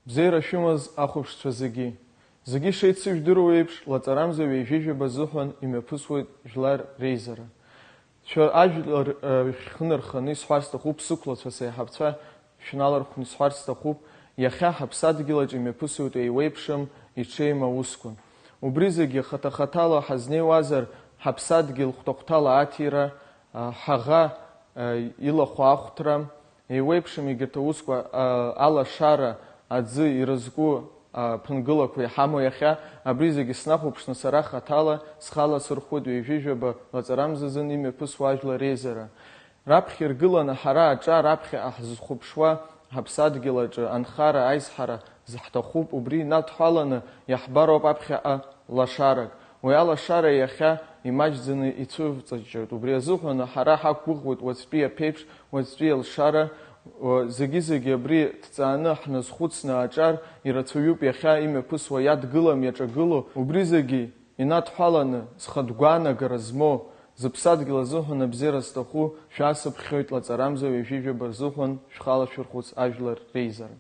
Бзеира шәымаз ахәаԥшцәа зегьы. Зегьы шеицыжәдыруа еиԥш, лаҵарамза ҩеижәижәаба зыҳәан имҩаԥысуеит жәлар реизара. Шәа ажәлар шәхынарханы исҳәарц сҭахуп, сықәлацәа сеиҳабцәа шәналархәны исҳәарц сҭахуп, иахьа ҳаԥсадгьылаҿ имҩаԥысуеит еиуеиԥшым иҽеим аусқәа. Убри зегьы хата-хатала ҳазнеиуазар, ҳаԥсадгьыл хәҭа-хәҭала аҭира, ҳаӷа илахәы ахәҭра, еиуеиԥшым егьырҭ аусқәа алашара, аӡы ирызку ԥынгылақәа иҳамоу иахьа, абри зегьы снахәаԥшны сара хаҭала схала сырхәыт ҩеижәижәаба лаҵарамзазын имҩаԥысуа ажәлар реизара. Раԥхьа иргыланы ҳара аҿа раԥхьа ҳзыхәаԥшуа ҳаԥсадгьылаҿы анхара, аизҳара зҳҭахуп, убри инадҳәаланы иаҳбароуп аԥхьаҟа лашарак. Уи алашара иахьа имаҷӡаны ицәывҵаҷҷоит. Убри азыҳәан ҳара ҳақәгәыӷуеит уаҵәтәи аԥеиԥш, уаҵәтәи алшара, зегьы-зегьы абри ҭҵааны ҳназхәыцны аҿар ирацәаҩуп иахьа имҩаԥысуа иадгылам, иаҿагыло. Убри зегьы инадҳәаланы зхатә гәаанагара змоу зыԥсадгьыл азыҳәан абзиара зҭаху шәасыԥхьоит лаҵарамза ҩеижәижәаба рзыҳәан шәхала шәырхәыц ажәлар реизара.